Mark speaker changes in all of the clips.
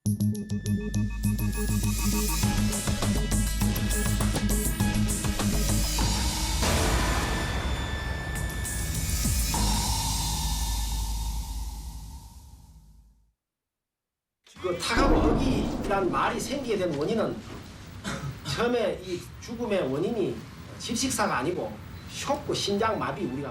Speaker 1: 그 타가로허기란 말이 생기게 된 원인은 처음에 이 죽음의 원인이 질식사가 아니고 쇼크 심장 마비 우리가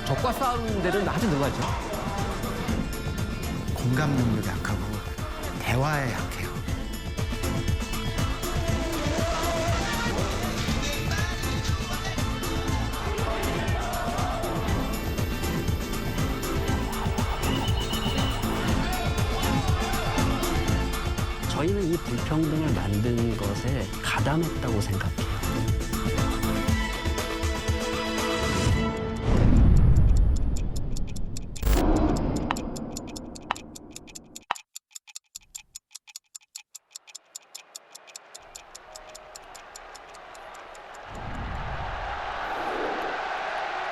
Speaker 2: 적과 싸우는 데는 아주 능하죠.
Speaker 3: 공감 능력이 약하고 대화에 약해요.
Speaker 2: 저희는 이 불평등을 만든 것에 가담했다고 생각해요.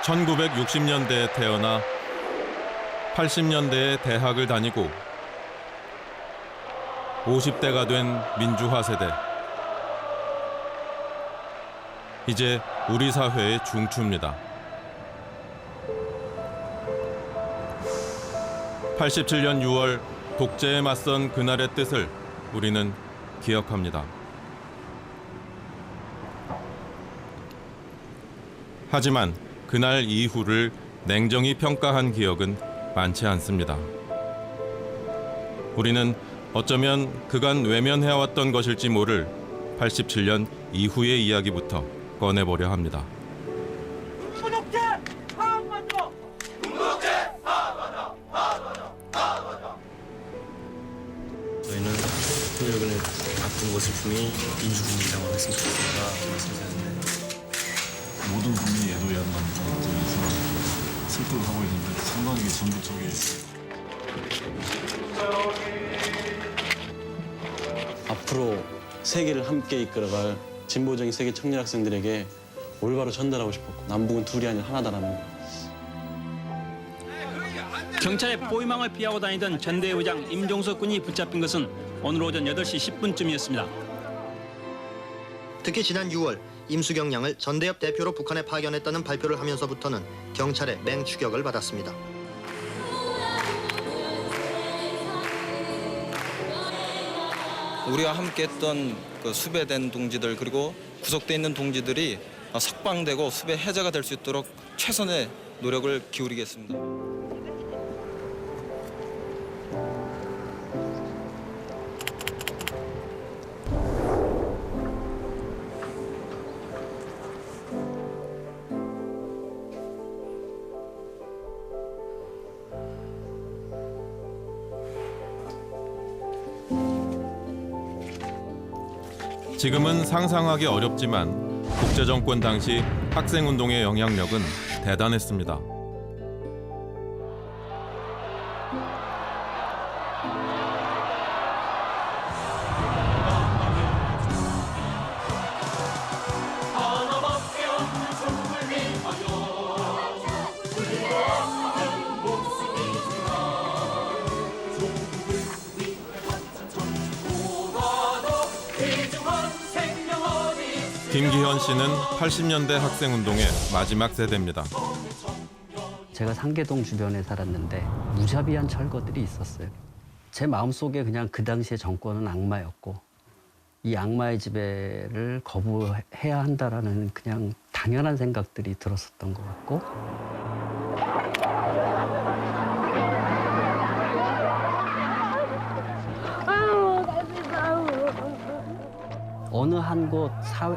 Speaker 4: (1960년대에) 태어나 80년대에 대학을 다니고 50대가 된 민주화 세대. 이제 우리 사회의 중추입니다. 87년 6월 독재에 맞선 그날의 뜻을 우리는 기억합니다. 하지만 그날 이후를 냉정히 평가한 기억은 많지 않습니다. 우리는 어쩌면 그간 외면해왔던 것일지 모를 87년 이후의 이야기부터 꺼내보려 합니다.
Speaker 5: 구독제 하반도! 구독제 하반도!
Speaker 6: 저희는 통일군의 바쁜 모습품이 민주국민당으로 했으면 좋겠습니다. 말씀드렸는데
Speaker 7: 모든 국민이 애도해야 한다는 점에서 슬프게 하고 있는데 상당히 전부적이에요.
Speaker 6: 앞으로 세계를 함께 이끌어갈 진보적인 세계 청년 학생들에게 올바로 전달하고 싶었고 남북은 둘이 아닌 하나다라는 거.
Speaker 8: 경찰의 포위망을 피하고 다니던 전대 의장 임종석 군이 붙잡힌 것은 오늘 오전 8시 10분쯤이었습니다.
Speaker 9: 특히 지난 6월 임수경 양을 전대협 대표로 북한에 파견했다는 발표를 하면서부터는 경찰의 맹추격을 받았습니다.
Speaker 10: 우리와 함께했던 그 수배된 동지들 그리고 구속돼 있는 동지들이 석방되고 수배 해제가 될 수 있도록 최선의 노력을 기울이겠습니다.
Speaker 4: 지금은 상상하기 어렵지만 독재정권 당시 학생운동의 영향력은 대단했습니다. 김기현 씨는 80년대 학생운동의 마지막 세대입니다.
Speaker 2: 제가 상계동 주변에 살았는데 무자비한 철거들이 있었어요. 제 마음속에 그냥 그 당시의 정권은 악마였고
Speaker 11: 이 악마의 지배를 거부해야 한다라는 그냥 당연한 생각들이 들었었던 것 같고 어느 한 곳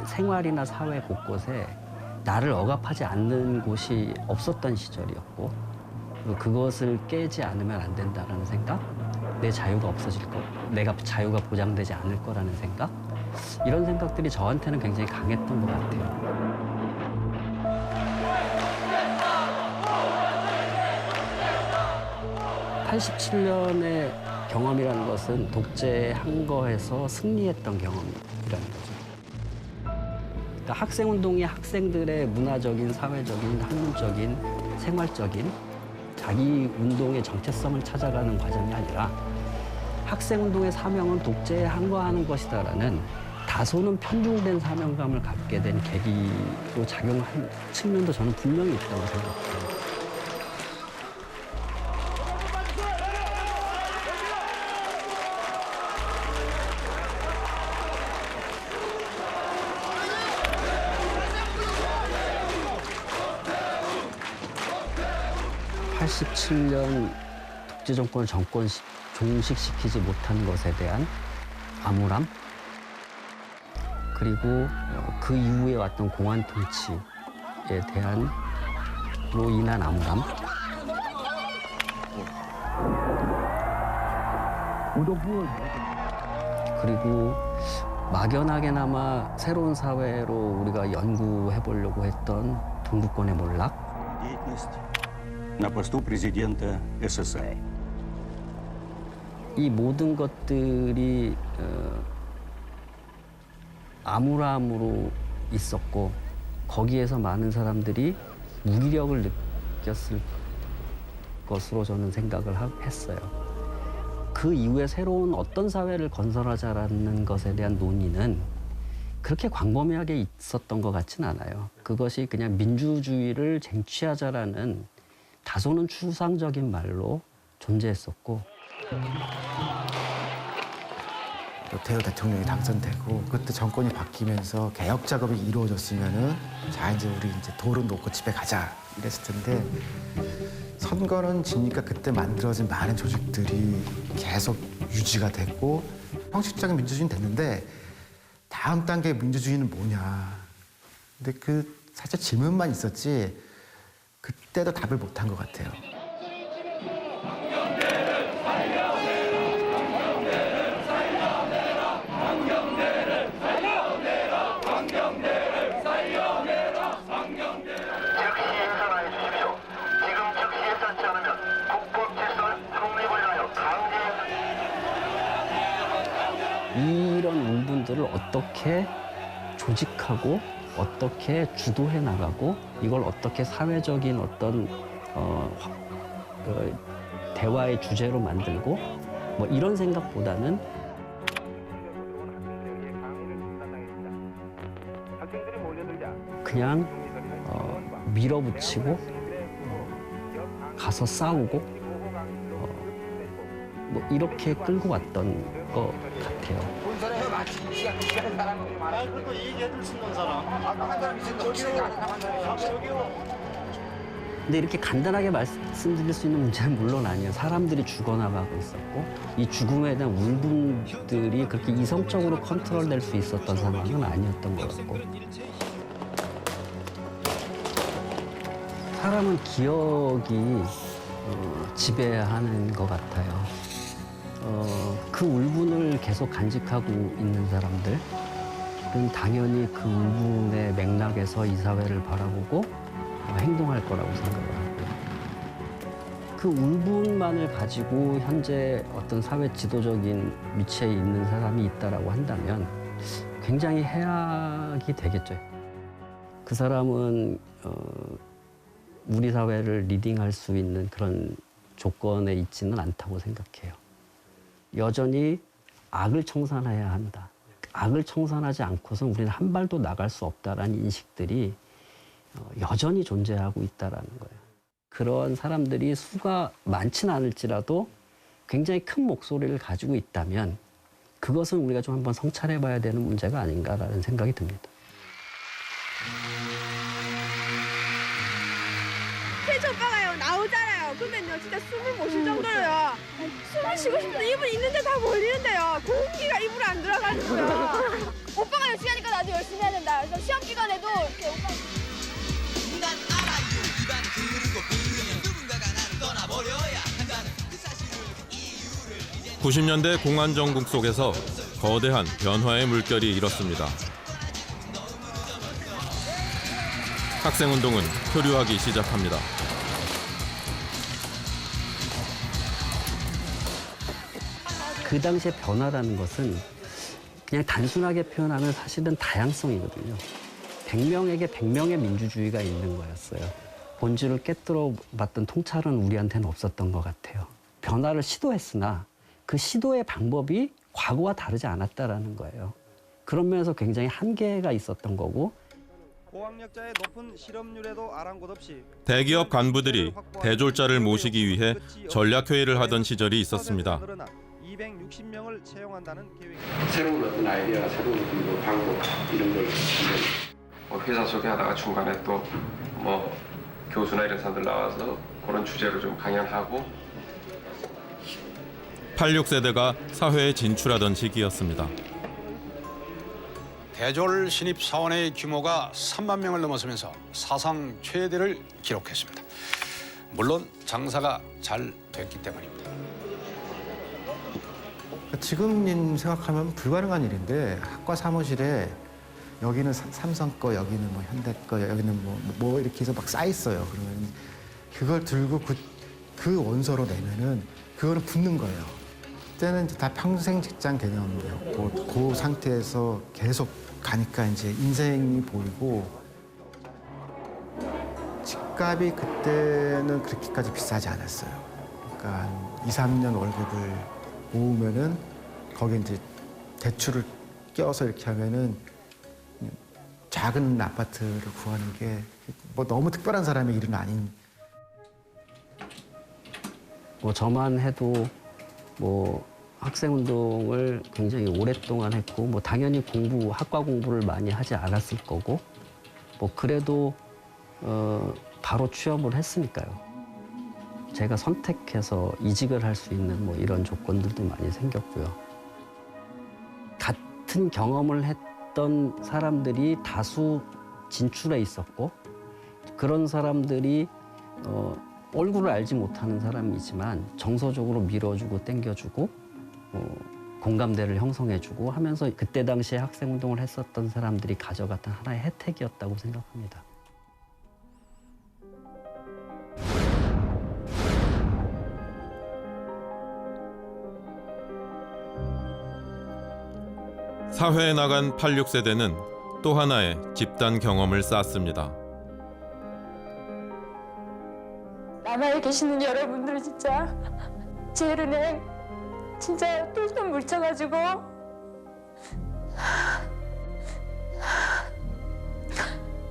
Speaker 11: 생활이나 사회 곳곳에 나를 억압하지 않는 곳이 없었던 시절이었고 그것을 깨지 않으면 안 된다라는 생각, 내 자유가 없어질 거, 내가 자유가 보장되지 않을 거라는 생각, 이런 생각들이 저한테는 굉장히 강했던 것 같아요. (87년의) 경험이라는 것은 독재한 거에서 승리했던 경험이라는 거죠. 그러니까 학생운동이 학생들의 문화적인, 사회적인, 학문적인, 생활적인 자기 운동의 정체성을 찾아가는 과정이 아니라 학생운동의 사명은 독재에 항거하는 것이다라는 다소는 편중된 사명감을 갖게 된 계기로 작용한 측면도 저는 분명히 있다고 생각해요. (87년) 독재 정권을 종식시키지 못한 것에 대한 암울함, 그리고 그 이후에 왔던 공안 통치에 대한로 인한 암울함, 그리고 막연하게나마 새로운 사회로 우리가 연구해 보려고 했던 동구권의 몰락,
Speaker 12: на посту президента СССР.
Speaker 11: 이 모든 것들이 암울함으로 있었고 거기에서 많은 사람들이 무기력을 느꼈을 것으로 저는 생각을 했어요. 그 이후에 새로운 어떤 사회를 건설하자라는 것에 대한 논의는 그렇게 광범위하게 있었던 것 같지는 않아요. 그것이 그냥 민주주의를 쟁취하자라는 다소는 추상적인 말로 존재했었고
Speaker 3: 노태우 대통령이 당선되고 그때 정권이 바뀌면서 개혁 작업이 이루어졌으면은 자 이제 우리 이제 돌은 놓고 집에 가자 이랬을 텐데 선거는 지니까 그때 만들어진 많은 조직들이 계속 유지가 됐고 형식적인 민주주의는 됐는데 다음 단계 민주주의는 뭐냐. 근데 그 사실 질문만 있었지 그때도 답을 못한 것 같아요.
Speaker 11: 이런 운분들을 어떻게 조직하고 어떻게 주도해 나가고 이걸 어떻게 사회적인 어떤 대화의 주제로 만들고 뭐 이런 생각보다는 그냥 밀어붙이고 가서 싸우고 뭐 이렇게 끌고 왔던 것 같아요. 근데 이렇게 간단하게 말씀드릴 수 있는 문제는 물론 아니에요. 사람들이 죽어나가고 있었고 이 죽음에 대한 울분들이 그렇게 이성적으로 컨트롤될 수 있었던 상황은 아니었던 것 같고 사람은 기억이 지배하는 것 같아요. 그 울분을 계속 간직하고 있는 사람들은 당연히 그 울분의 맥락에서 이 사회를 바라보고 행동할 거라고 생각을 하고요. 그 울분만을 가지고 현재 어떤 사회 지도적인 위치에 있는 사람이 있다라고 한다면 굉장히 해악이 되겠죠. 그 사람은 우리 사회를 리딩할 수 있는 그런 조건에 있지는 않다고 생각해요. 여전히 악을 청산해야 한다. 악을 청산하지 않고선 우리는 한 발도 나갈 수 없다라는 인식들이 여전히 존재하고 있다라는 거예요. 그런 사람들이 수가 많지는 않을지라도 굉장히 큰 목소리를 가지고 있다면 그것은 우리가 좀 한번 성찰해봐야 되는 문제가 아닌가라는 생각이 듭니다.
Speaker 13: 태조 오빠가요 나오잖아요. 그러면요 진짜 숨을 못 쉴 정도로요. 숨을 쉬고 싶은데 입은 있는데 다 몰리는데요. 공기가 입으로 안 들어가지고요. 오빠가 열심히 하니까 나도 열심히 해야 된다. 그래서 시험 기간에도 이렇게 오빠.
Speaker 4: 90년대 공안 정국 속에서 거대한 변화의 물결이 일었습니다. 학생운동은 표류하기 시작합니다.
Speaker 11: 그 당시의 변화라는 것은 그냥 단순하게 표현하면 사실은 다양성이거든요. 100명에게 100명의 민주주의가 있는 거였어요. 본질을 깨뜨려 봤던 통찰은 우리한테는 없었던 것 같아요. 변화를 시도했으나 그 시도의 방법이 과거와 다르지 않았다라는 거예요. 그런 면에서 굉장히 한계가 있었던 거고.
Speaker 14: 고학력자의 높은 실업률에도 아랑곳 없이
Speaker 4: 대기업 간부들이 대졸자를 모시기 위해 전략회의를 하던 시절이 있었습니다.
Speaker 14: 260명을 채용한다는 계획입니다.
Speaker 15: 새로운 어떤 아이디어나 새로운 어떤 방법 이런 걸 회사 소개하다가 중간에 또 뭐 교수나 이런 사람들 나와서 그런 주제로 좀 강연하고
Speaker 4: 86세대가 사회에 진출하던 시기였습니다.
Speaker 16: 대졸 신입 사원의 규모가 3만 명을 넘어서면서 사상 최대를 기록했습니다. 물론 장사가 잘 됐기 때문입니다.
Speaker 3: 지금 생각하면 불가능한 일인데 학과 사무실에 여기는 삼성 거, 여기는 뭐 현대 거, 여기는 뭐 이렇게 해서 막 쌓여 있어요. 그러면 그걸 들고 그 원서로 내면은 그거는 붙는 거예요. 그때는 다 평생 직장 개념이었고 그 상태에서 계속 가니까 이제 인생이 보이고 집값이 그때는 그렇게까지 비싸지 않았어요. 그러니까 한 2, 3년 월급을 모으면은 거기에 이제 대출을 껴서 이렇게 하면은 작은 아파트를 구하는 게 뭐 너무 특별한 사람의 일은 아닌.
Speaker 11: 뭐 저만 해도 뭐 학생운동을 굉장히 오랫동안 했고 뭐 당연히 학과 공부를 많이 하지 않았을 거고 뭐 그래도 바로 취업을 했으니까요. 제가 선택해서 이직을 할 수 있는 뭐 이런 조건들도 많이 생겼고요. 같은 경험을 했던 사람들이 다수 진출해 있었고 그런 사람들이 얼굴을 알지 못하는 사람이지만 정서적으로 밀어주고 땡겨주고 공감대를 형성해주고 하면서 그때 당시에 학생운동을 했었던 사람들이 가져갔던 하나의 혜택이었다고 생각합니다.
Speaker 4: 사회에 나간 86세대는 또 하나의 집단 경험을 쌓았습니다.
Speaker 13: 남아에 계시는 여러분들 진짜 제일은행 진짜 똘똘 뭉쳐가지고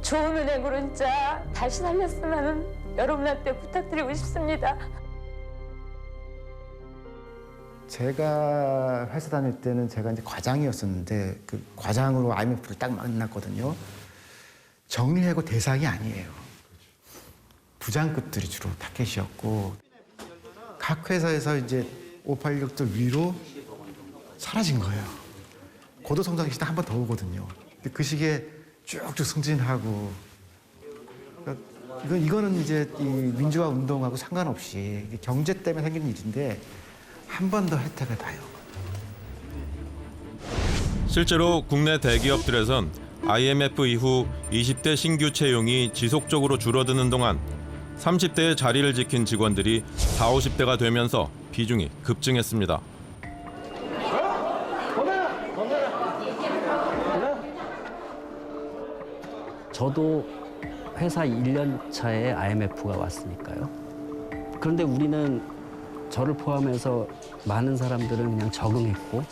Speaker 13: 좋은 은행으로 진짜 다시 살렸으면 여러분한테 부탁드리고 싶습니다.
Speaker 3: 제가 회사 다닐 때는 제가 이제 과장이었었는데 그 과장으로 IMF를 딱 만났거든요. 정리해고 대상이 아니에요. 부장급들이 주로 타겟이었고 각 회사에서 이제 586들 위로 사라진 거예요. 고도성장 시대 한 번 더 오거든요. 근데 그 시기에 쭉쭉 승진하고 그러니까 이거는 이제 이 민주화 운동하고 상관없이 경제 때문에 생기는 일인데 한 번 더 혜택을 봐요.
Speaker 4: 실제로 국내 대기업들에선 IMF 이후 20대 신규 채용이 지속적으로 줄어드는 동안 30대의 자리를 지킨 직원들이 40, 50대가 되면서 비중이 급증했습니다.
Speaker 11: 저도 회사 1년 차에 IMF가 왔으니까요. 그런데 우리는 저를 포함해서 많은 사람들은 그냥 적응했고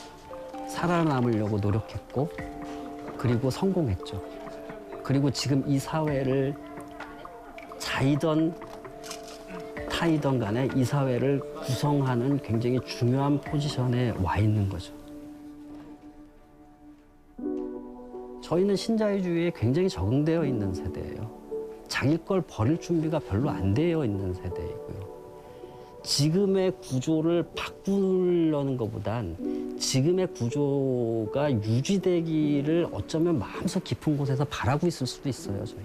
Speaker 11: 살아남으려고 노력했고 그리고 성공했죠. 그리고 지금 이 사회를 자이던 타이던 간에 이 사회를 구성하는 굉장히 중요한 포지션에 와 있는 거죠. 저희는 신자유주의에 굉장히 적응되어 있는 세대예요. 자기 걸 버릴 준비가 별로 안 되어 있는 세대이고요. 지금의 구조를 바꾸려는 것보단 지금의 구조가 유지되기를 어쩌면 마음속 깊은 곳에서 바라고 있을 수도 있어요, 저희.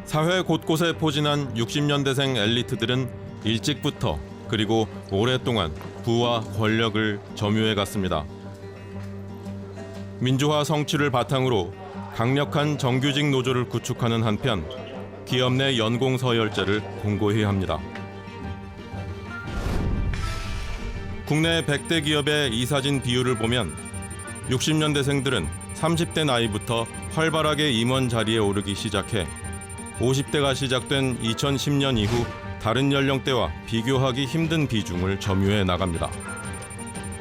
Speaker 4: 사회 곳곳에 포진한 60년대생 엘리트들은 일찍부터 그리고 오랫동안 부와 권력을 점유해 갔습니다. 민주화 성취를 바탕으로 강력한 정규직 노조를 구축하는 한편 기업 내 연공 서열제를 공고히 합니다. 국내 100대 기업의 이사진 비율을 보면 60년대생들은 30대 나이부터 활발하게 임원 자리에 오르기 시작해 50대가 시작된 2010년 이후 다른 연령대와 비교하기 힘든 비중을 점유해 나갑니다.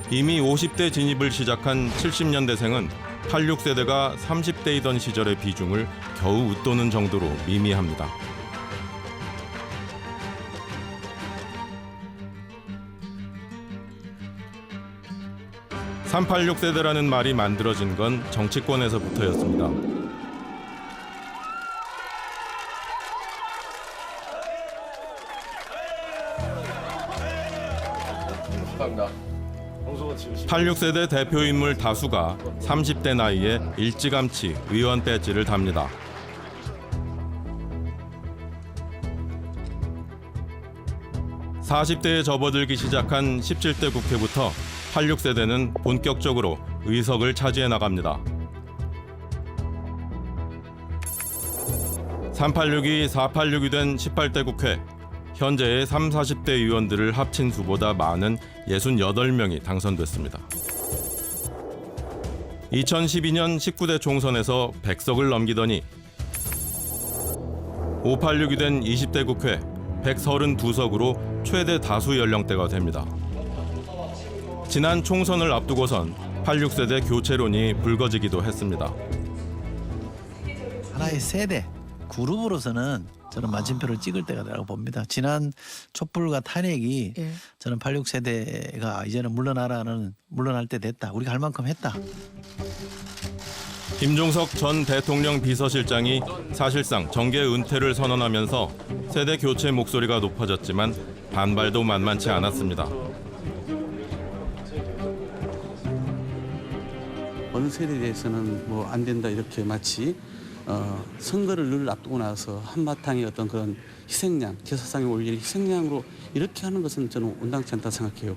Speaker 4: 이미 50대 진입을 시작한 70년대생은 86세대가 30대이던 시절의 비중을 겨우 웃도는 정도로 미미합니다. (386) 세대라는 말이 만들어진 건 정치권에서부터였습니다.
Speaker 7: 감사합니다.
Speaker 4: 86세대 대표 인물 다수가 30대 나이에 일찌감치 의원 배지를 답니다. (40대에) 접어들기 시작한 17대 국회부터 86세대는 본격적으로 의석을 차지해 나갑니다. 386이 486이 된 18대 국회, 현재의 3, 40대 의원들을 합친 수보다 많은 68명이 당선됐습니다. 2012년 19대 총선에서 100석을 넘기더니 586이 된 20대 국회 132석으로 최대 다수 연령대가 됩니다. 지난 총선을 앞두고선 86세대 교체론이 불거지기도 했습니다.
Speaker 17: 하나의 세대, 그룹으로서는 저는 마침표를 찍을 때가라고 봅니다. 지난 촛불과 탄핵이 저는 86세대가 이제는 물러날 때 됐다. 우리가 할 만큼 했다.
Speaker 4: 김종석 전 대통령 비서실장이 사실상 정계 은퇴를 선언하면서 세대 교체 목소리가 높아졌지만 반발도 만만치 않았습니다.
Speaker 18: 어느 세대에 대해서는 뭐 안 된다 이렇게 마치 선거를 늘 앞두고 나서 한바탕의 어떤 그런 희생양, 제사상에 올릴 희생양으로 이렇게 하는 것은 저는 온당치 않다 생각해요.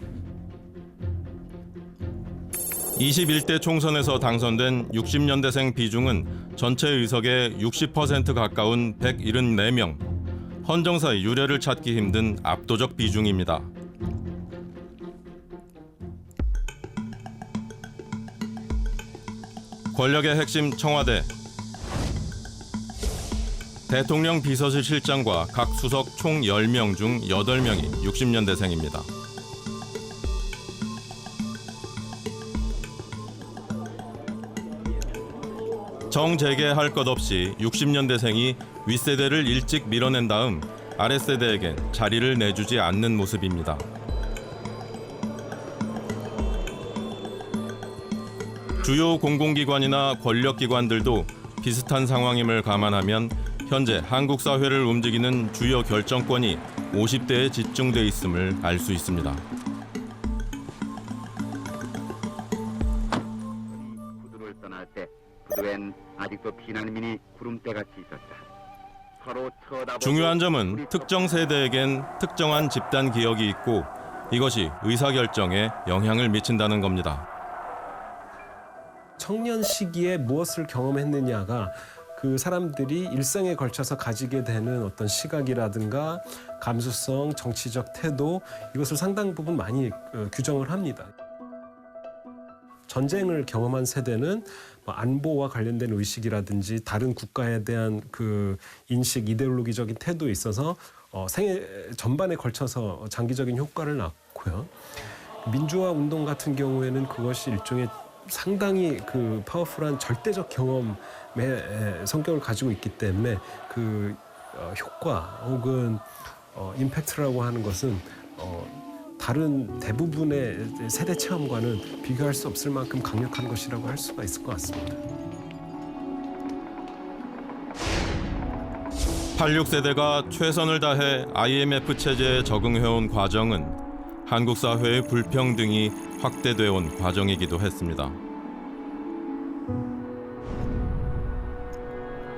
Speaker 4: 21대 총선에서 당선된 60년대생 비중은 전체 의석의 60% 가까운 174명. 헌정사의 유례를 찾기 힘든 압도적 비중입니다. 권력의 핵심 청와대. 대통령 비서실 실장과 각 수석 총 10명 중 8명이 60년대생입니다. 정재계할 것 없이 60년대생이 윗세대를 일찍 밀어낸 다음 아랫세대에겐 자리를 내주지 않는 모습입니다. 주요 공공기관이나 권력기관들도 비슷한 상황임을 감안하면 현재 한국 사회를 움직이는 주요 결정권이 50대에 집중돼 있음을 알 수 있습니다.
Speaker 19: 부두를 떠날 때 부두엔 아직도 피난민이 구름대같이 있었다. 서로 쳐다보고
Speaker 4: 중요한 점은 특정 세대에겐 특정한 집단 기억이 있고 이것이 의사결정에 영향을 미친다는 겁니다.
Speaker 20: 청년 시기에 무엇을 경험했느냐가 그 사람들이 일생에 걸쳐서 가지게 되는 어떤 시각이라든가 감수성, 정치적 태도 이것을 상당 부분 많이 규정을 합니다. 전쟁을 경험한 세대는 안보와 관련된 의식이라든지 다른 국가에 대한 그 인식, 이데올로기적인 태도에 있어서 생애 전반에 걸쳐서 장기적인 효과를 낳고요. 민주화 운동 같은 경우에는 그것이 일종의 상당히 그 파워풀한 절대적 경험의 성격을 가지고 있기 때문에 그 효과 혹은 임팩트라고 하는 것은 다른 대부분의 세대 체험과는 비교할 수 없을 만큼 강력한 것이라고 할 수가 있을 것 같습니다.
Speaker 4: 86세대가 최선을 다해 IMF 체제에 적응해온 과정은 한국 사회의 불평등이 확대되어 온 과정이기도 했습니다.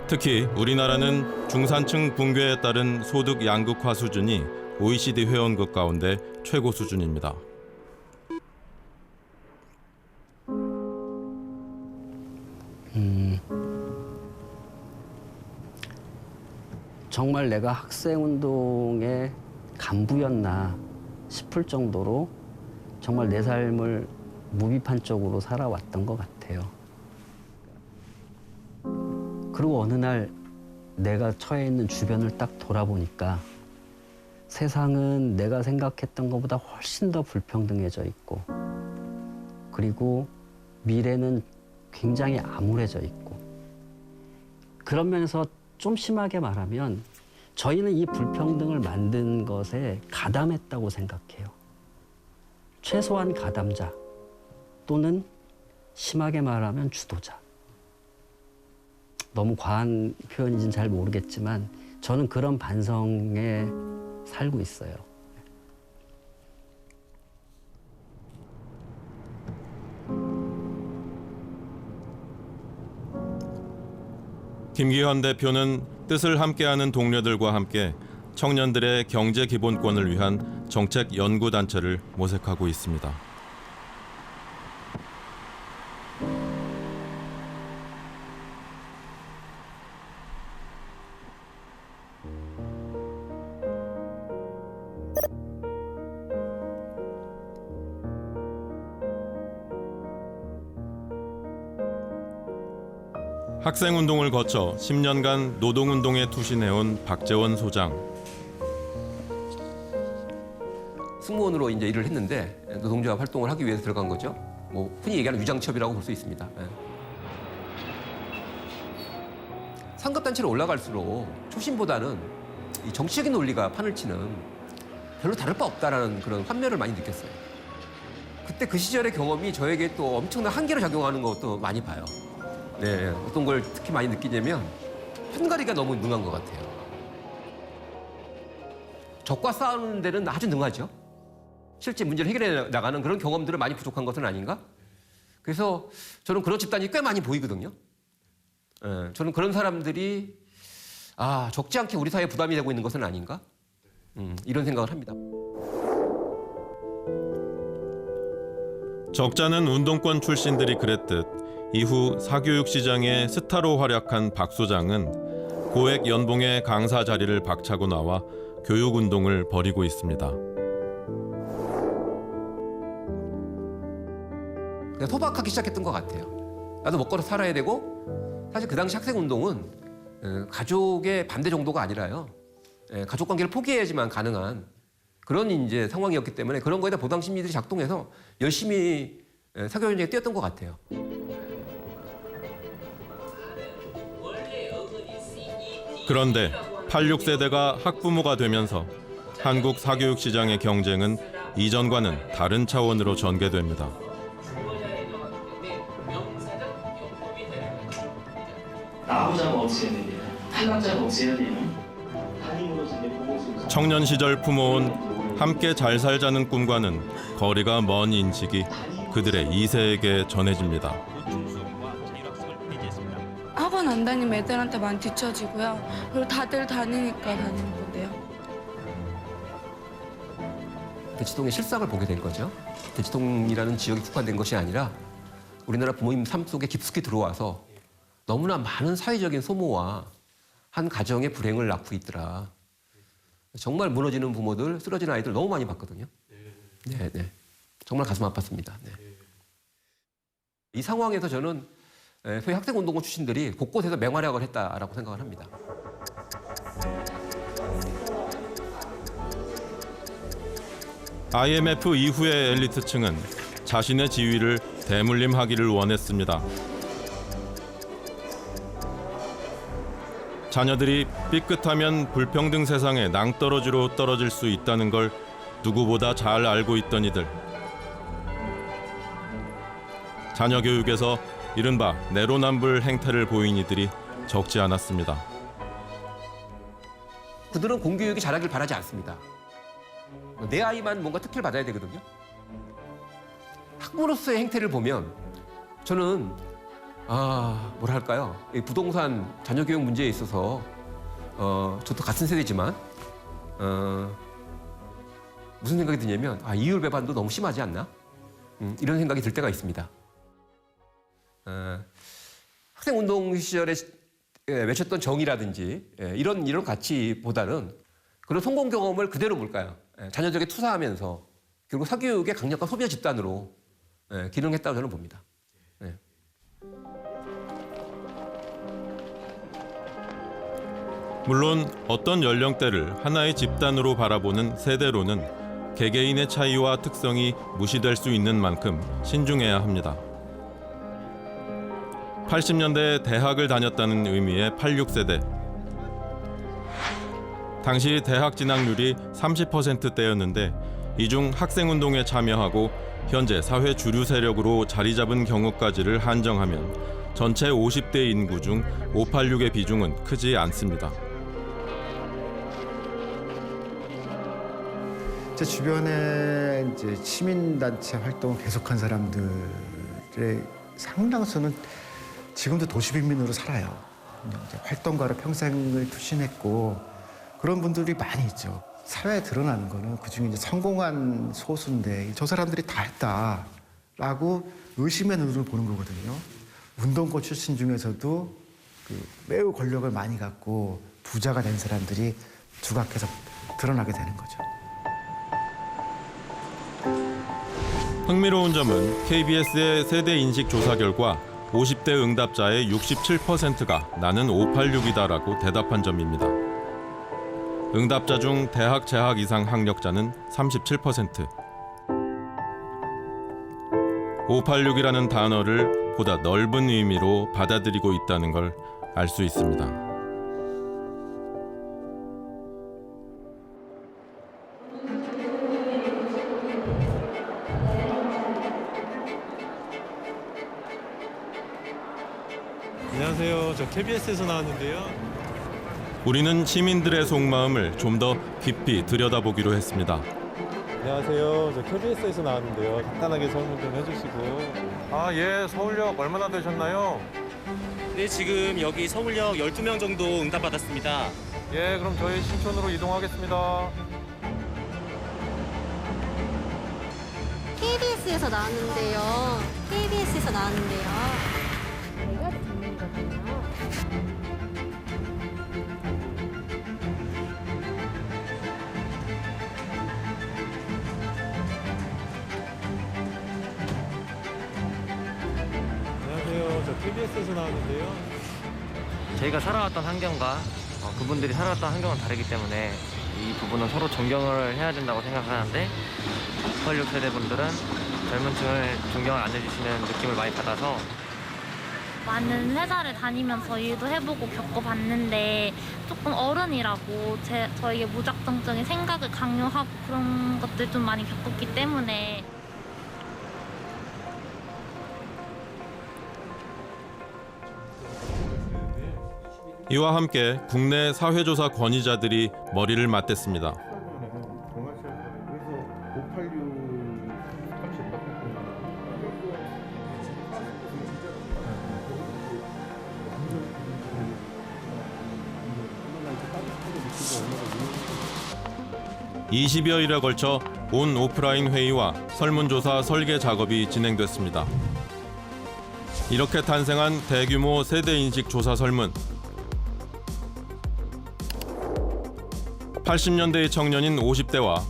Speaker 4: 특히 우리나라는 중산층 붕괴에 따른 소득 양극화 수준이 OECD 회원국 가운데 최고 수준입니다.
Speaker 11: 정말 내가 학생운동의 간부였나 싶을 정도로 정말 내 삶을 무비판적으로 살아왔던 것 같아요. 그리고 어느 날 내가 처해 있는 주변을 딱 돌아보니까 세상은 내가 생각했던 것보다 훨씬 더 불평등해져 있고, 그리고 미래는 굉장히 암울해져 있고, 그런 면에서 좀 심하게 말하면 저희는 이 불평등을 만든 것에 가담했다고 생각해요. 최소한 가담자 또는 심하게 말하면 주도자. 너무 과한 표현인지는 잘 모르겠지만 저는 그런 반성에 살고 있어요.
Speaker 4: 김기현 대표는 뜻을 함께하는 동료들과 함께 청년들의 경제 기본권을 위한 정책 연구단체를 모색하고 있습니다. 학생운동을 거쳐 10년간 노동운동에 투신해온 박재원 소장.
Speaker 2: 승무원으로 이제 일을 했는데 노동조합 활동을 하기 위해서 들어간 거죠. 뭐 흔히 얘기하는 위장취업이라고 볼 수 있습니다. 상급단체로 올라갈수록 초심보다는 이 정치적인 논리가 판을 치는 별로 다를 바 없다라는 그런 환멸을 많이 느꼈어요. 그때 그 시절의 경험이 저에게 또 엄청난 한계로 작용하는 것도 많이 봐요. 네, 어떤 걸 특히 많이 느끼냐면 편가리가 너무 능한 것 같아요. 적과 싸우는 데는 아주 능하죠. 실제 문제를 해결해 나가는 그런 경험들은 많이 부족한 것은 아닌가? 그래서 저는 그런 집단이 꽤 많이 보이거든요. 네, 저는 그런 사람들이 적지 않게 우리 사회에 부담이 되고 있는 것은 아닌가? 이런 생각을 합니다.
Speaker 4: 적잖은 운동권 출신들이 그랬듯 이후 사교육 시장의 스타로 활약한 박 소장은 고액 연봉의 강사 자리를 박차고 나와 교육 운동을 벌이고 있습니다.
Speaker 2: 그냥 소박하기 시작했던 것 같아요. 나도 먹고 살아야 되고, 사실 그 당시 학생 운동은 가족의 반대 정도가 아니라요. 가족 관계를 포기해야지만 가능한 그런 이제 상황이었기 때문에 그런 거에 대한 보상 심리들이 작동해서 열심히 사교육 현장에 뛰었던 것 같아요.
Speaker 4: 그런데 86세대가 학부모가 되면서 한국 사교육 시장의 경쟁은 이전과는 다른 차원으로 전개됩니다. 청년 시절 품어온 함께 잘 살자는 꿈과는 거리가 먼 인식이 그들의 2세에게 전해집니다.
Speaker 13: 학원 안 다니면 애들한테 많이 뒤처지고요. 그리고 다들 다니니까 다니는 건데요.
Speaker 2: 대치동의 실상을 보게 된 거죠. 대치동이라는 지역이 국한된 것이 아니라 우리나라 부모님 삶 속에 깊숙이 들어와서 너무나 많은 사회적인 소모와 한 가정의 불행을 낳고 있더라. 정말 무너지는 부모들, 쓰러지는 아이들 너무 많이 봤거든요. 네. 정말 가슴 아팠습니다. 네. 이 상황에서 저는 소위 학생운동권 출신들이 곳곳에서 맹활약을 했다라고 생각을 합니다.
Speaker 4: IMF 이후의 엘리트층은 자신의 지위를 대물림하기를 원했습니다. 자녀들이 삐끗하면 불평등 세상에 낭떠러지로 떨어질 수 있다는 걸 누구보다 잘 알고 있던 이들. 자녀 교육에서 이른바 내로남불 행태를 보인 이들이 적지 않았습니다.
Speaker 2: 그들은 공교육이 잘하길 바라지 않습니다. 내 아이만 뭔가 특혜를 받아야 되거든요. 학부로서의 행태를 보면 저는 뭐랄까요, 이 부동산 자녀 교육 문제에 있어서 저도 같은 세대지만 무슨 생각이 드냐면 이율 배반도 너무 심하지 않나? 이런 생각이 들 때가 있습니다. 학생운동 시절에 외쳤던 정의라든지 이런 가치보다는 그런 성공 경험을 그대로 뭘까요? 자녀들에게 투사하면서 결국 사교육의 강력한 소비자 집단으로 기능했다고 저는 봅니다.
Speaker 4: 물론 어떤 연령대를 하나의 집단으로 바라보는 세대로는 개개인의 차이와 특성이 무시될 수 있는 만큼 신중해야 합니다. 80년대에 대학을 다녔다는 의미의 86세대. 당시 대학 진학률이 30%대였는데 이 중 학생운동에 참여하고 현재 사회 주류 세력으로 자리 잡은 경우까지를 한정하면 전체 50대 인구 중 586의 비중은 크지 않습니다.
Speaker 3: 제 주변에 이제 시민단체 활동을 계속한 사람들의 상당수는 지금도 도시빈민으로 살아요. 이제 활동가로 평생을 투신했고 그런 분들이 많이 있죠. 사회에 드러나는 거는 그중에 이제 성공한 소수인데 저 사람들이 다 했다라고 의심의 눈으로 보는 거거든요. 운동권 출신 중에서도 매우 권력을 많이 갖고 부자가 된 사람들이 두각해서 드러나게 되는 거죠.
Speaker 4: 흥미로운 점은 KBS의 세대 인식 조사 결과 50대 응답자의 67%가 나는 586이다라고 대답한 점입니다. 응답자 중 대학 재학 이상 학력자는 37%. 586이라는 단어를 보다 넓은 의미로 받아들이고 있다는 걸 알 수 있습니다.
Speaker 21: 안녕하세요. 저 KBS에서 나왔는데요.
Speaker 4: 우리는 시민들의 속마음을 좀 더 깊이 들여다보기로 했습니다.
Speaker 21: 안녕하세요. 저 KBS에서 나왔는데요. 간단하게 설명 좀 해주시고.
Speaker 4: 예. 서울역 얼마나 되셨나요?
Speaker 22: 네, 지금 여기 서울역 12명 정도 응답받았습니다.
Speaker 4: 예, 그럼 저희 신촌으로 이동하겠습니다.
Speaker 23: KBS에서 나왔는데요. KBS에서 나왔는데요. 내가 듣는 거구나.
Speaker 21: 안녕하세요. 저 KBS에서 나왔는데요.
Speaker 24: 저희가 살아왔던 환경과 그분들이 살아왔던 환경은 다르기 때문에 이 부분은 서로 존경을 해야 된다고 생각하는데 86 세대분들은 젊은 층을 존경을 안 해주시는 느낌을 많이 받아서
Speaker 25: 많은 회사를 다니면서 일도 해보고 겪어봤는데 조금 어른이라고 저에게 무작정적인 생각을 강요하고 그런 것들 좀 많이 겪었기 때문에
Speaker 4: 이와 함께 국내 사회조사 권위자들이 머리를 맞댔습니다. (20여일에) 걸쳐 온 오프라인 회의와 설문조사 설계 작업이 진행됐습니다. 이렇게 탄생한 대규모 세대인식 조사 설문. 80년대의 청년인 50대와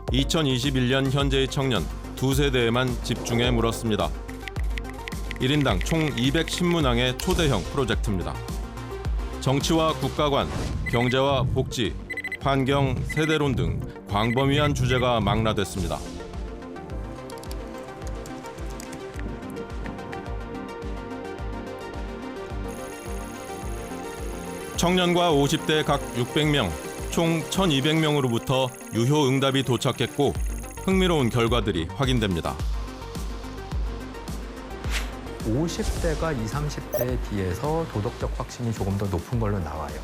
Speaker 4: 2021년 현재의 청년 두 세대에만 집중해 물었습니다. 1인당 총 210문항의 초대형 프로젝트입니다. 정치와 국가관, 경제와 복지, 환경, 세대론 등 광범위한 주제가 망라됐습니다. 청년과 50대 각 600명, 총 1,200명으로부터 유효 응답이 도착했고 흥미로운 결과들이 확인됩니다.
Speaker 1: 50대가 20, 30대에 비해서 도덕적 확신이 조금 더 높은 걸로 나와요.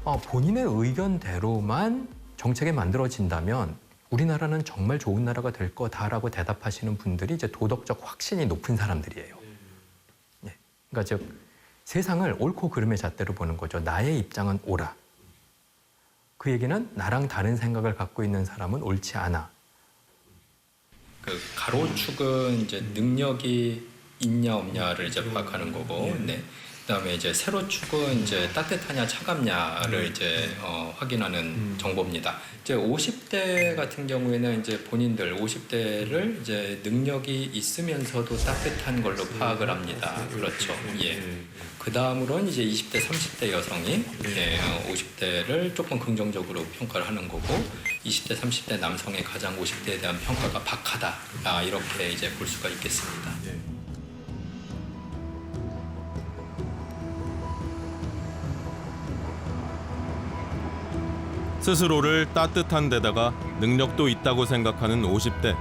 Speaker 1: 본인의 의견대로만 정책이 만들어진다면 우리나라는 정말 좋은 나라가 될 거다라고 대답하시는 분들이 이제 도덕적 확신이 높은 사람들이에요. 그러니까 즉 세상을 옳고 그름의 잣대로 보는 거죠. 나의 입장은 옳아. 그 얘기는 나랑 다른 생각을 갖고 있는 사람은 옳지 않아.
Speaker 5: 그 가로축은 이제 능력이 있냐 없냐를 이제 파악하는 거고, 네. 그다음에 이제 세로축은 이제 따뜻하냐 차갑냐를 이제 확인하는 정보입니다. 이제 50대 같은 경우에는 이제 본인들 50대를 이제 능력이 있으면서도 따뜻한 걸로 파악을 합니다. 그렇죠. 예. 그 다음으로는 이제 20대, 30대 여성이 50대를 조금 긍정적으로 평가를 하는 거고, 20대, 30대 남성의 가장 50대에 대한 평가가 박하다. 이렇게 이제 볼 수가 있겠습니다.
Speaker 4: 스스로를 따뜻한 데다가 능력도 있다고 생각하는 50대.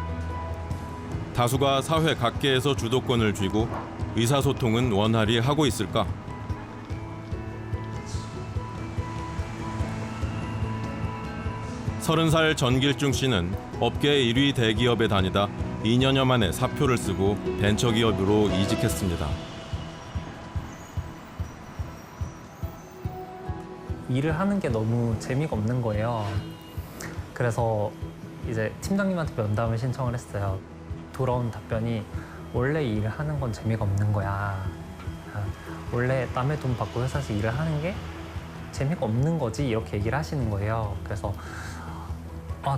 Speaker 4: 다수가 사회 각계에서 주도권을 쥐고 의사소통은 원활히 하고 있을까? 서른 살 전길중 씨는 업계 1위 대기업에 다니다 2년여 만에 사표를 쓰고 벤처기업으로 이직했습니다.
Speaker 6: 일을 하는 게 너무 재미가 없는 거예요. 그래서 이제 팀장님한테 면담을 신청을 했어요. 돌아온 답변이 원래 일을 하는 건 재미가 없는 거야. 원래 남의 돈 받고 회사에서 일을 하는 게 재미가 없는 거지, 이렇게 얘기를 하시는 거예요. 그래서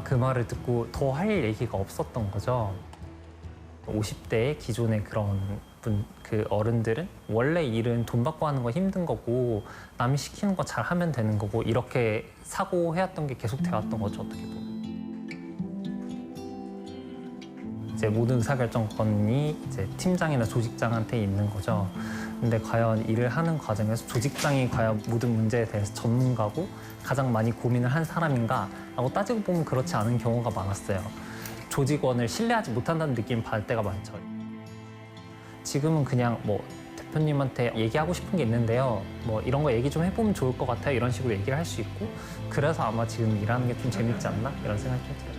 Speaker 6: 그 말을 듣고 더 할 얘기가 없었던 거죠. 50대의 기존의 그런 그 어른들은 원래 일은 돈 받고 하는 거 힘든 거고 남이 시키는 거 잘 하면 되는 거고, 이렇게 사고해왔던 게 계속 돼왔던 거죠, 어떻게 보면. 이제 모든 의사결정권이 이제 팀장이나 조직장한테 있는 거죠. 근데 과연 일을 하는 과정에서 조직장이 과연 모든 문제에 대해서 전문가고 가장 많이 고민을 한 사람인가? 라고 따지고 보면 그렇지 않은 경우가 많았어요. 조직원을 신뢰하지 못한다는 느낌 받을 때가 많죠. 지금은 그냥 뭐 대표님한테 얘기하고 싶은 게 있는데요. 뭐 이런 거 얘기 좀 해보면 좋을 것 같아요. 이런 식으로 얘기를 할 수 있고, 그래서 아마 지금 일하는 게 좀 재밌지 않나? 이런 생각이 좀 들어요.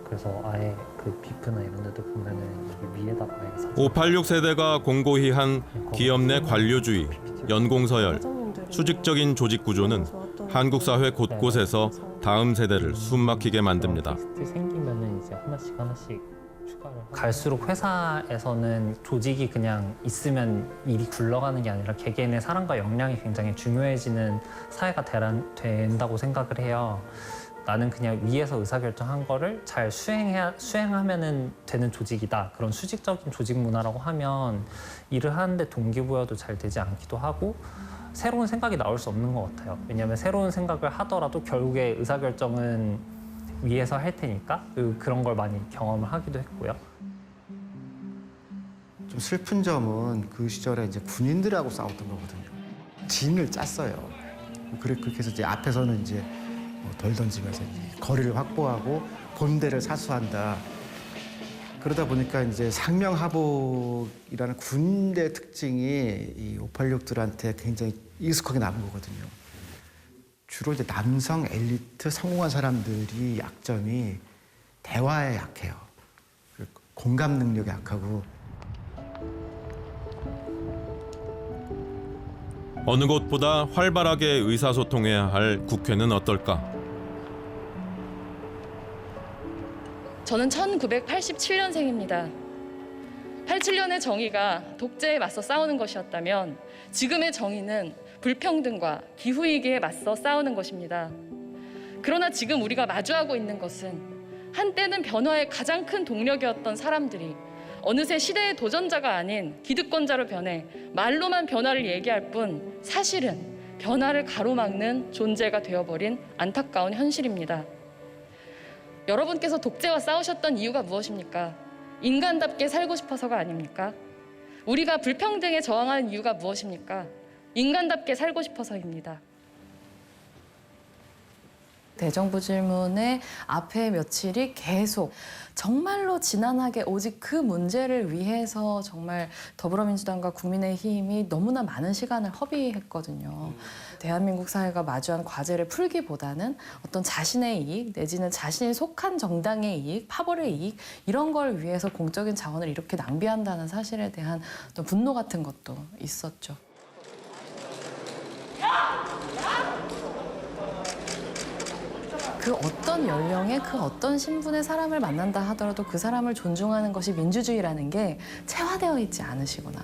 Speaker 6: 그래서 아예 그 비프나 이런 데도 보면은 여기 위에다가 아예
Speaker 4: 586 세대가 공고히 한 기업 내 관료주의, 연공서열, 수직적인 조직 구조는 한국 사회 곳곳에서 다음 세대를 숨막히게 만듭니다.
Speaker 6: 생기면은 이제 하나씩 추가를. 갈수록 회사에서는 조직이 그냥 있으면 일이 굴러가는 게 아니라 개개인의 사람과 역량이 굉장히 중요해지는 사회가 된다고 생각을 해요. 나는 그냥 위에서 의사결정한 거를 잘 수행하면 되는 조직이다. 그런 수직적인 조직 문화라고 하면 일을 하는데 동기부여도 잘 되지 않기도 하고, 새로운 생각이 나올 수 없는 것 같아요. 왜냐하면 새로운 생각을 하더라도 결국에 의사결정은 위에서 할 테니까 그런 걸 많이 경험을 하기도 했고요.
Speaker 3: 좀 슬픈 점은 그 시절에 이제 군인들하고 싸웠던 거거든요. 진을 짰어요. 그렇게 해서 이제 앞에서는 이제 돌 던지면서 거리를 확보하고 본대를 사수한다. 그러다 보니까 이제 상명하복이라는 군대 특징이 이 586들한테 굉장히 익숙하게 남은 거거든요. 주로 이제 남성 엘리트 성공한 사람들이 약점이 대화에 약해요. 공감 능력이 약하고.
Speaker 4: 어느 곳보다 활발하게 의사소통해야 할 국회는 어떨까?
Speaker 8: 저는 1987년생입니다. 87년의 정의가 독재에 맞서 싸우는 것이었다면 지금의 정의는 불평등과 기후위기에 맞서 싸우는 것입니다. 그러나 지금 우리가 마주하고 있는 것은 한때는 변화의 가장 큰 동력이었던 사람들이 어느새 시대의 도전자가 아닌 기득권자로 변해 말로만 변화를 얘기할 뿐 사실은 변화를 가로막는 존재가 되어버린 안타까운 현실입니다. 여러분께서 독재와 싸우셨던 이유가 무엇입니까? 인간답게 살고 싶어서가 아닙니까? 우리가 불평등에 저항하는 이유가 무엇입니까? 인간답게 살고 싶어서입니다.
Speaker 9: 대정부 질문의 앞에 며칠이 계속 정말로 지난하게 오직 그 문제를 위해서 정말 더불어민주당과 국민의힘이 너무나 많은 시간을 허비했거든요. 대한민국 사회가 마주한 과제를 풀기보다는 어떤 자신의 이익 내지는 자신이 속한 정당의 이익, 파벌의 이익 이런 걸 위해서 공적인 자원을 이렇게 낭비한다는 사실에 대한 어떤 분노 같은 것도 있었죠. 그 어떤 연령의 그 어떤 신분의 사람을 만난다 하더라도 그 사람을 존중하는 것이 민주주의라는 게 체화되어 있지 않으시구나.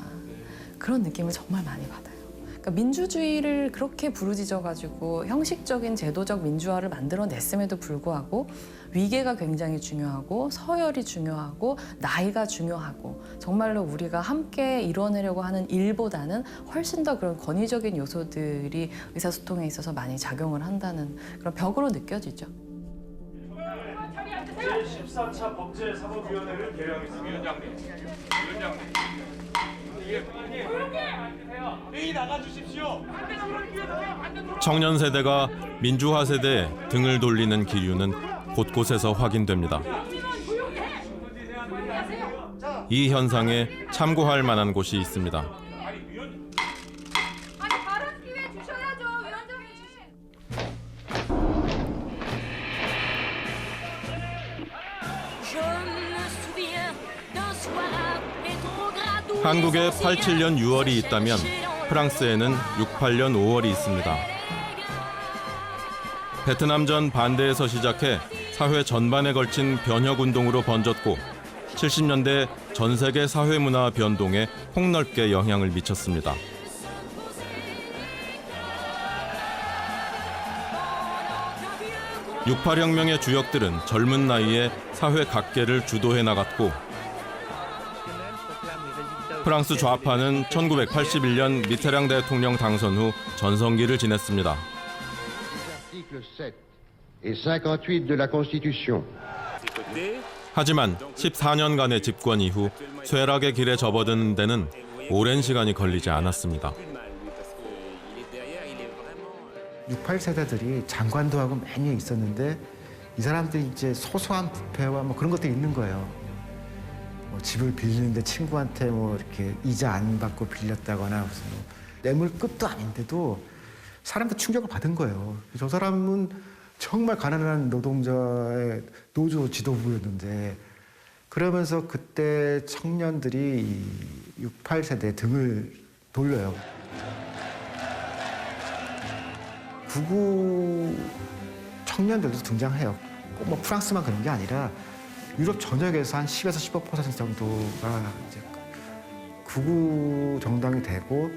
Speaker 9: 그런 느낌을 정말 많이 받아요. 그러니까 민주주의를 그렇게 부르짖어가지고 형식적인 제도적 민주화를 만들어냈음에도 불구하고 위계가 굉장히 중요하고 서열이 중요하고 나이가 중요하고 정말로 우리가 함께 이뤄내려고 하는 일보다는 훨씬 더 그런 권위적인 요소들이 의사소통에 있어서 많이 작용을 한다는 그런 벽으로 느껴지죠.
Speaker 10: 제14차 법제사법위원회를 개량했습니다. 위원장님. 회의 나가주십시오.
Speaker 4: 청년 세대가 민주화 세대에 등을 돌리는 기류는 곳곳에서 확인됩니다. 이 현상에 참고할 만한 곳이 있습니다. 한국에 87년 6월이 있다면 프랑스에는 68년 5월이 있습니다. 베트남전 반대에서 시작해 사회 전반에 걸친 변혁운동으로 번졌고 70년대 전 세계 사회문화 변동에 폭넓게 영향을 미쳤습니다. 68혁명의 주역들은 젊은 나이에 사회 각계를 주도해 나갔고 프랑스 좌파는 1981년 미테랑 대통령 당선 후 전성기를 지냈습니다. 하지만 14년간의 집권 이후 쇠락의 길에 접어드는 데는 오랜 시간이 걸리지 않았습니다.
Speaker 3: 68 세대들이 장관도 하고 많이 있었는데 이 사람들이 이제 소소한 부패와 뭐 그런 것들이 있는 거예요. 뭐 집을 빌리는데 친구한테 뭐 이렇게 이자 안 받고 빌렸다거나 무슨 뭐 뇌물급도 아닌데도 사람들 충격을 받은 거예요. 저 사람은 정말 가난한 노동자의 노조 지도부였는데 그러면서 그때 청년들이 68세대 등을 돌려요. 99 청년들도 등장해요. 꼭 뭐 프랑스만 그런 게 아니라 유럽 전역에서 한 10에서 15% 정도가 이제 99 정당이 되고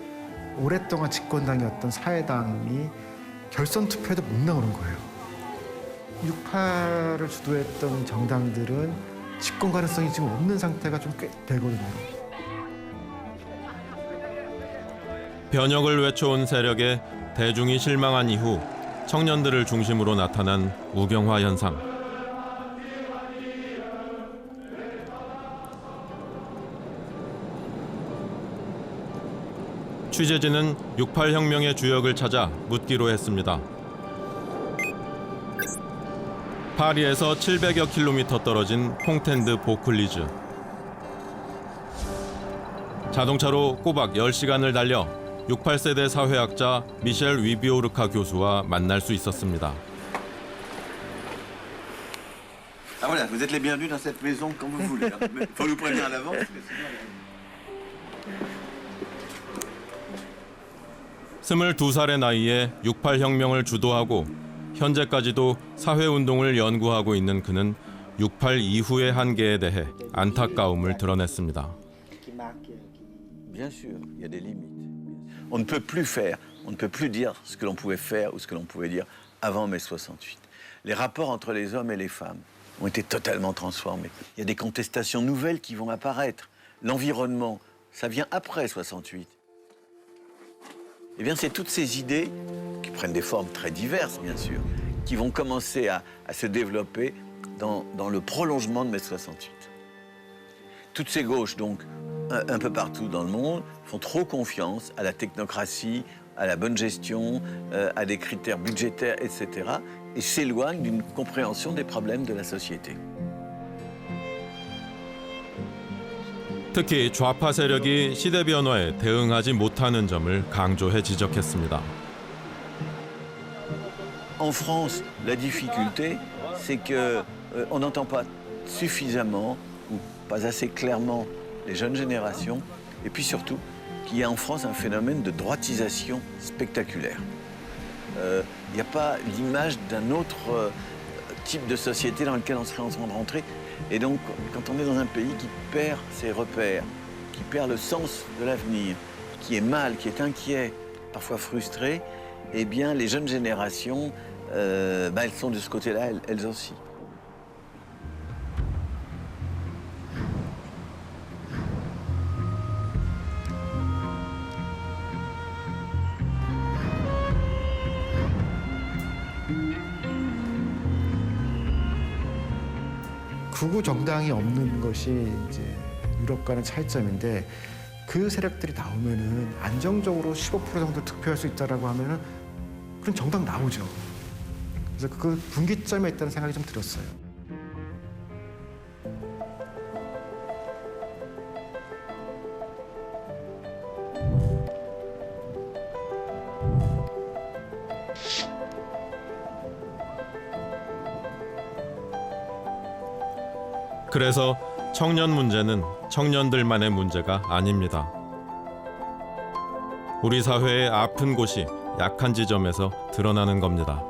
Speaker 3: 오랫동안 집권당이었던 사회당이 결선 투표에도 못 나오는 거예요. 68을 주도했던 정당들은 집권 가능성이 지금 없는 상태가 좀 꽤 되거든요.
Speaker 4: 변혁을 외쳐온 세력에 대중이 실망한 이후 청년들을 중심으로 나타난 우경화 현상. 취재진은 68혁명의 주역을 찾아 묻기로 했습니다. 파리에서 700여 킬로미터 떨어진 퐁텐드 보클리즈. 자동차로 꼬박 10시간을 달려 68세대 사회학자 미셸 위비오르카 교수와 만날 수 있었습니다.
Speaker 12: Ah voilà, vous êtes les bienvenus dans cette maison quand vous voulez. Il faut nous prévenir à l'avance.
Speaker 4: 22살의 나이에 68혁명을 주도하고 현재까지도 사회운동을 연구하고 있는 그는 68 이후의 한계에 대해 안타까움을 드러냈습니다.
Speaker 12: Bien sûr, il y a des limites. On ne peut plus faire, on ne peut plus dire ce que l'on pouvait faire ou ce que l'on pouvait dire avant mai 68. Les rapports entre les hommes et les femmes ont été totalement transformés. Il y a des contestations nouvelles qui vont apparaître. L'environnement, ça vient après 68. Eh bien, c'est toutes ces idées, qui prennent des formes très diverses, bien sûr, qui vont commencer à se développer dans le prolongement de mai 68. toutes ces gauches, donc un peu partout dans le monde, font trop confiance à la technocratie, à la bonne gestion, à des critères budgétaires, etc. et s'éloignent d'une compréhension des problèmes de la société.
Speaker 4: 특히 좌파 세력이 시대 변화에 대응하지 못하는 점을 강조해 지적했습니다.
Speaker 12: En France, la difficulté, c'est que on n'entend pas suffisamment ou pas assez clairement les jeunes générations, et puis surtout qu'il y a en France un phénomène de droitisation spectaculaire. Il n'y a pas l'image d'un autre type de société dans lequel on serait en train de rentrer. Et donc, quand on est dans un pays qui perd ses repères, qui perd le sens de l'avenir, qui est mal, qui est inquiet, parfois frustré, eh bien, les jeunes générations, elles sont de ce côté-là, elles aussi.
Speaker 3: 극우 정당이 없는 것이 이제 유럽과는 차이점인데 그 세력들이 나오면은 안정적으로 15% 정도 득표할 수 있다라고 하면은 그런 정당 나오죠. 그래서 그 분기점에 있다는 생각이 좀 들었어요.
Speaker 4: 그래서 청년 문제는 청년들만의 문제가 아닙니다. 우리 사회의 아픈 곳이 약한 지점에서 드러나는 겁니다.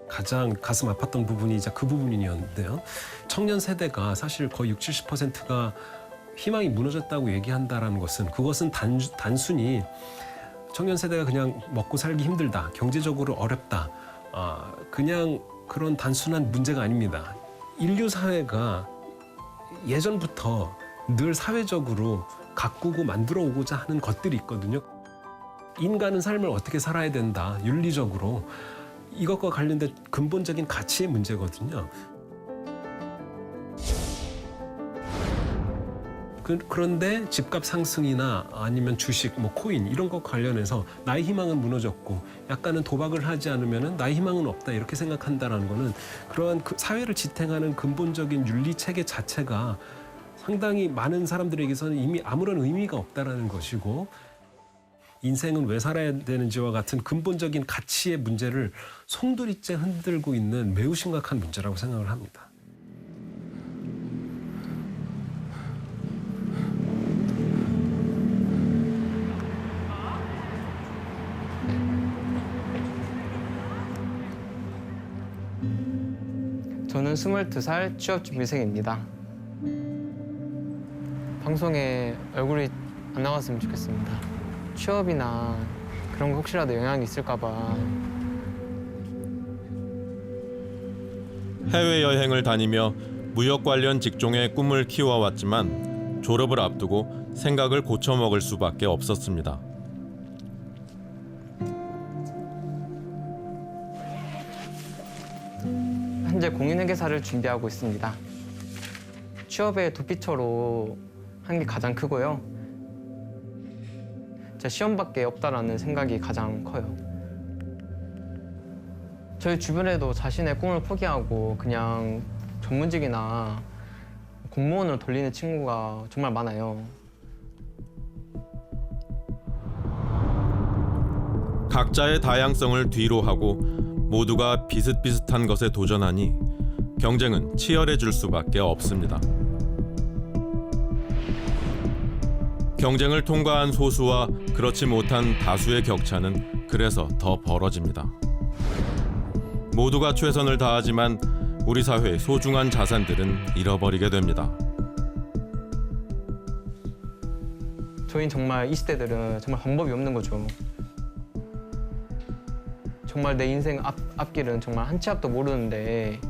Speaker 20: 가장 가슴 아팠던 부분이 이제 그 부분이었는데요. 청년 세대가 사실 거의 60, 70%가 희망이 무너졌다고 얘기한다라는 것은 그것은 단순히 청년 세대가 그냥 먹고 살기 힘들다, 경제적으로 어렵다, 그냥 그런 단순한 문제가 아닙니다. 인류 사회가 예전부터 늘 사회적으로 가꾸고 만들어 오고자 하는 것들이 있거든요. 인간은 삶을 어떻게 살아야 된다, 윤리적으로 이것과 관련된 근본적인 가치의 문제거든요. 그런데 집값 상승이나 아니면 주식, 코인 이런 것 관련해서 나의 희망은 무너졌고 약간은 도박을 하지 않으면 나의 희망은 없다 이렇게 생각한다는 거는 그러한 사회를 지탱하는 근본적인 윤리 체계 자체가 상당히 많은 사람들에게서는 이미 아무런 의미가 없다라는 것이고 인생은 왜 살아야 되는지와 같은 근본적인 가치의 문제를 송두리째 흔들고 있는 매우 심각한 문제라고 생각을 합니다.
Speaker 7: 저는 22살 취업준비생입니다. 방송에 얼굴이 안 나왔으면 좋겠습니다. 취업이나 그런 거 혹시라도 영향이 있을까 봐.
Speaker 4: 해외여행을 다니며 무역 관련 직종의 꿈을 키워왔지만 졸업을 앞두고 생각을 고쳐먹을 수밖에 없었습니다.
Speaker 7: 현재 공인회계사를 준비하고 있습니다. 취업의 도피처로 한 게 가장 크고요. 제 시험밖에 없다라는 생각이 가장 커요. 저희 주변에도 자신의 꿈을 포기하고 그냥 전문직이나 공무원으로 돌리는 친구가 정말 많아요.
Speaker 4: 각자의 다양성을 뒤로 하고 모두가 비슷비슷한 것에 도전하니 경쟁은 치열해질 수밖에 없습니다. 경쟁을 통과한 소수와 그렇지 못한 다수의 격차는 그래서 더 벌어집니다. 모두가 최선을 다하지만 우리 사회의 소중한 자산들은 잃어버리게 됩니다.
Speaker 7: 저희는 정말 20대들은 정말 방법이 없는 거죠. 정말 내 인생 앞길은 정말 한 치 앞도 모르는데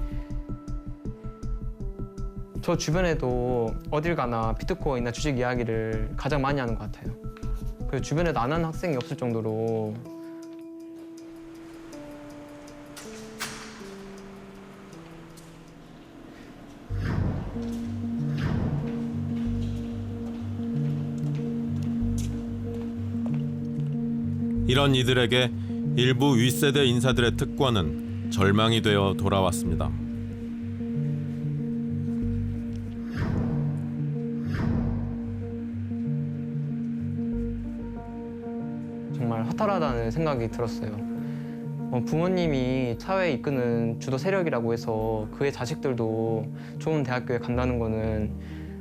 Speaker 7: 저 주변에도 어딜 가나 비트코인이나 주식 이야기를 가장 많이 하는 것 같아요. 그리고 주변에도 안 하는 학생이 없을 정도로
Speaker 4: 이런 이들에게 일부 윗세대 인사들의 특권은 절망이 되어 돌아왔습니다.
Speaker 7: 정말 허탈하다는 생각이 들었어요. 부모님이 사회에 이끄는 주도 세력이라고 해서 그의 자식들도 좋은 대학교에 간다는 거는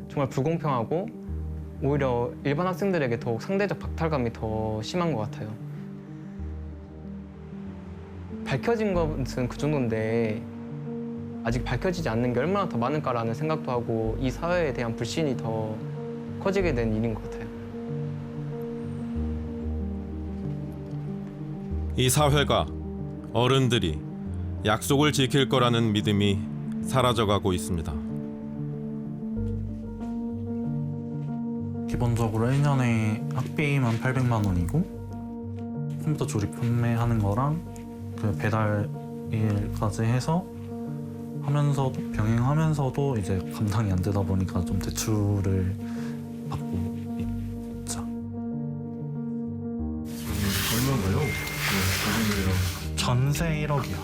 Speaker 7: 정말 불공평하고 오히려 일반 학생들에게 더욱 상대적 박탈감이 더 심한 것 같아요. 밝혀진 것은 그 정도인데 아직 밝혀지지 않는 게 얼마나 더 많을까라는 생각도 하고 이 사회에 대한 불신이 더 커지게 된 일인 것 같아요.
Speaker 4: 이 사회가 어른들이 약속을 지킬 거라는 믿음이 사라져가고 있습니다.
Speaker 14: 기본적으로 1년에 학비만 800만 원이고 컴퓨터 조립 판매하는 거랑 그 배달 일까지 해서 하면서도 병행하면서도 이제 감당이 안 되다 보니까 좀 대출을 받고 있죠.
Speaker 15: 얼마가요?
Speaker 14: 전세 1억이요.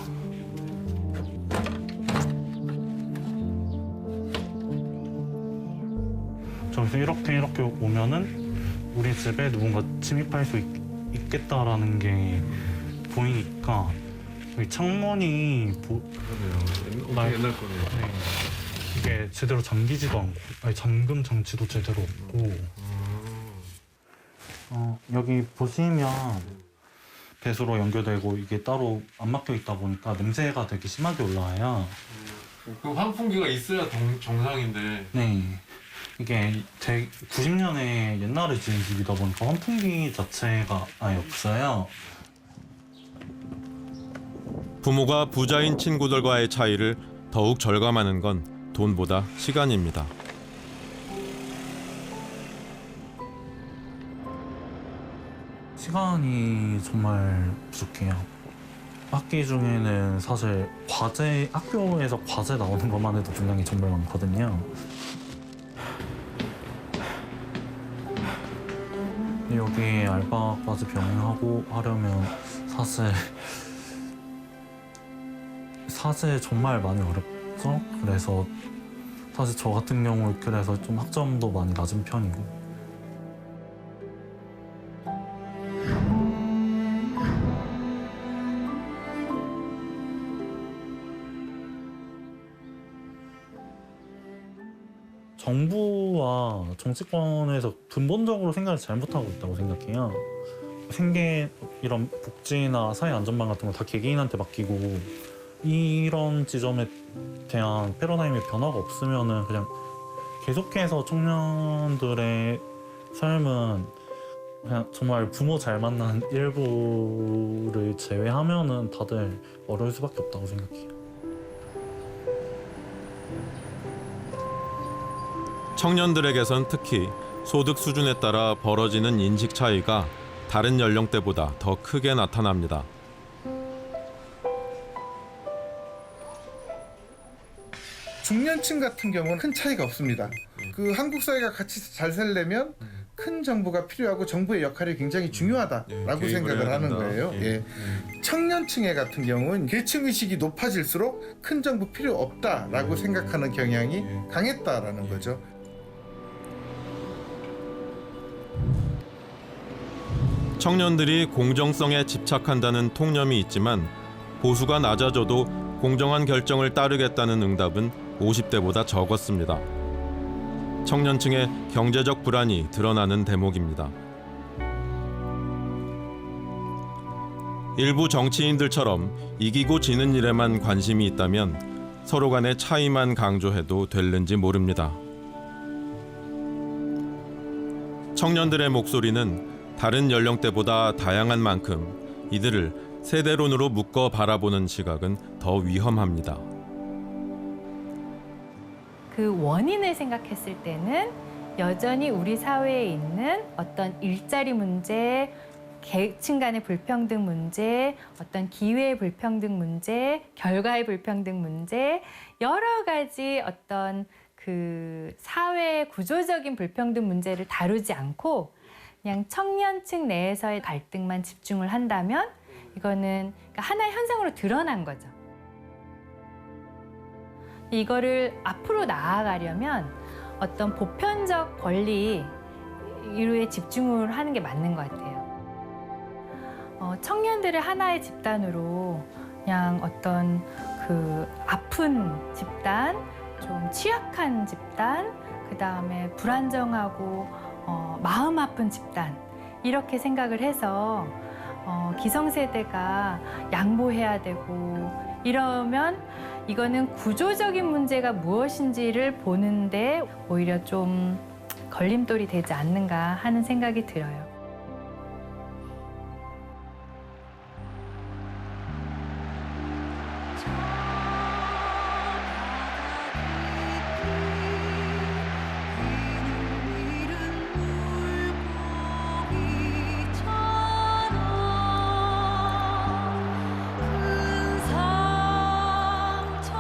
Speaker 14: 저기서 이렇게 오면은 우리 집에 누군가 침입할 수 있겠다라는 게 보이니까 여기 창문이
Speaker 15: 옛날 거네요.
Speaker 14: 네, 이게 제대로 잠기지도 않고 아니 잠금 장치도 제대로 없고 여기 보시면 배수로 연결되고 이게 따로 안 막혀 있다 보니까 냄새가 되게 심하게 올라와요.
Speaker 15: 그 환풍기가 있어야 정상인데.
Speaker 14: 네. 이게 90년에 옛날에 지은 집이다 보니까 환풍기 자체가 아예 없어요.
Speaker 4: 부모가 부자인 친구들과의 차이를 더욱 절감하는 건 돈보다 시간입니다.
Speaker 14: 시간이 정말 부족해요. 학기 중에는 사실 학교에서 과제 나오는 것만 해도 분량이 정말 많거든요. 여기 알바까지 병행하고 하려면 사실 정말 많이 어렵죠. 그래서 사실 저 같은 경우 그래서 좀 학점도 많이 낮은 편이고. 정부와 정치권에서 근본적으로 생각을 잘못하고 있다고 생각해요. 생계 이런 복지나 사회 안전망 같은 거 다 개개인한테 맡기고 이런 지점에 대한 패러다임의 변화가 없으면은 그냥 계속해서 청년들의 삶은 그냥 정말 부모 잘 만난 일부를 제외하면은 다들 어려울 수밖에 없다고 생각해요.
Speaker 4: 청년들에게선 특히 소득 수준에 따라 벌어지는 인식 차이가 다른 연령대보다 더 크게 나타납니다.
Speaker 16: 중년층 같은 경우는 큰 차이가 없습니다. 그 한국 사회가 같이 잘 살려면 큰 정부가 필요하고 정부의 역할이 굉장히 중요하다라고 생각을 하는 거예요. 예. 청년층의 같은 경우는 계층 의식이 높아질수록 큰 정부 필요 없다라고 생각하는 경향이 강했다라는 거죠.
Speaker 4: 청년들이 공정성에 집착한다는 통념이 있지만 보수가 낮아져도 공정한 결정을 따르겠다는 응답은 50대보다 적었습니다. 청년층의 경제적 불안이 드러나는 대목입니다. 일부 정치인들처럼 이기고 지는 일에만 관심이 있다면 서로 간의 차이만 강조해도 될는지 모릅니다. 청년들의 목소리는 다른 연령대보다 다양한 만큼 이들을 세대론으로 묶어 바라보는 시각은 더 위험합니다.
Speaker 11: 그 원인을 생각했을 때는 여전히 우리 사회에 있는 어떤 일자리 문제, 계층 간의 불평등 문제, 어떤 기회의 불평등 문제, 결과의 불평등 문제, 여러 가지 어떤 그 사회 구조적인 불평등 문제를 다루지 않고 그냥 청년층 내에서의 갈등만 집중을 한다면 이거는 하나의 현상으로 드러난 거죠. 이거를 앞으로 나아가려면 어떤 보편적 권리 이루에 집중을 하는 게 맞는 것 같아요. 청년들을 하나의 집단으로 그냥 어떤 그 아픈 집단, 좀 취약한 집단, 그 다음에 불안정하고 마음 아픈 집단 이렇게 생각을 해서 기성세대가 양보해야 되고 이러면 이거는 구조적인 문제가 무엇인지를 보는데 오히려 좀 걸림돌이 되지 않는가 하는 생각이 들어요.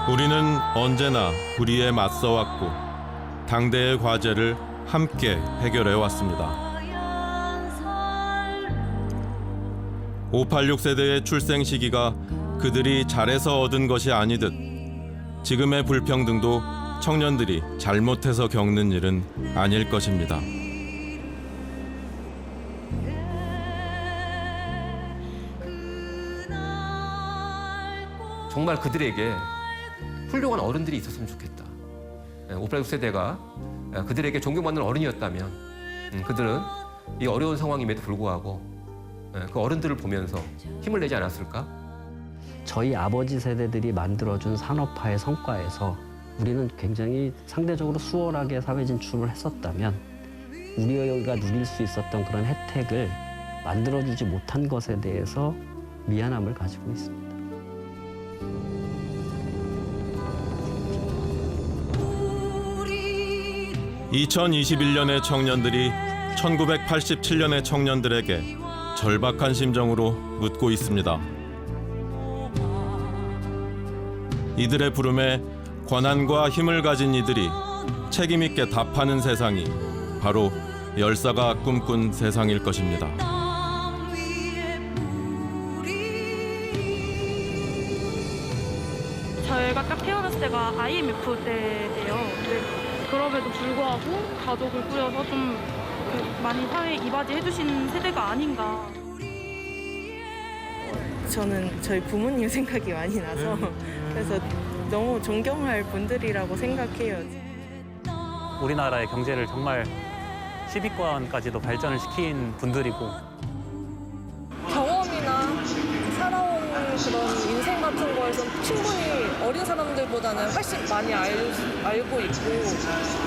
Speaker 4: 우리는 언제나 불의에 맞서왔고 당대의 과제를 함께 해결해 왔습니다. 586 세대의 출생 시기가 그들이 잘해서 얻은 것이 아니듯 지금의 불평등도 청년들이 잘못해서 겪는 일은 아닐 것입니다.
Speaker 2: 정말 그들에게 훌륭한 어른들이 있었으면 좋겠다. 586 세대가 그들에게 존경받는 어른이었다면 그들은 이 어려운 상황임에도 불구하고 그 어른들을 보면서 힘을 내지 않았을까?
Speaker 13: 저희 아버지 세대들이 만들어준 산업화의 성과에서 우리는 굉장히 상대적으로 수월하게 사회 진출을 했었다면 우리가 누릴 수 있었던 그런 혜택을 만들어주지 못한 것에 대해서 미안함을 가지고 있습니다.
Speaker 4: 2021년의 청년들이 1987년의 청년들에게 절박한 심정으로 묻고 있습니다. 이들의 부름에 권한과 힘을 가진 이들이 책임 있게 답하는 세상이 바로 열사가 꿈꾼 세상일 것입니다.
Speaker 17: 저희가 딱 태어났을 때가 IMF 때예요. 그럼에도 불구하고 가족을 꾸려서 좀 많이 사회에 이바지해 주신 세대가 아닌가.
Speaker 18: 저는 저희 부모님 생각이 많이 나서 그래서 너무 존경할 분들이라고 생각해요.
Speaker 6: 우리나라의 경제를 정말 10위권까지도 발전을 시킨 분들이고
Speaker 19: 경험이나 살아온 그런 인생 같은 거에서 충분히 어린 사람들보다는 훨씬 많이 알고 있고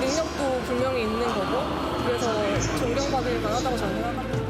Speaker 19: 능력도 분명히 있는 거고 그래서 존경받을 만하다고 저는 생각합니다.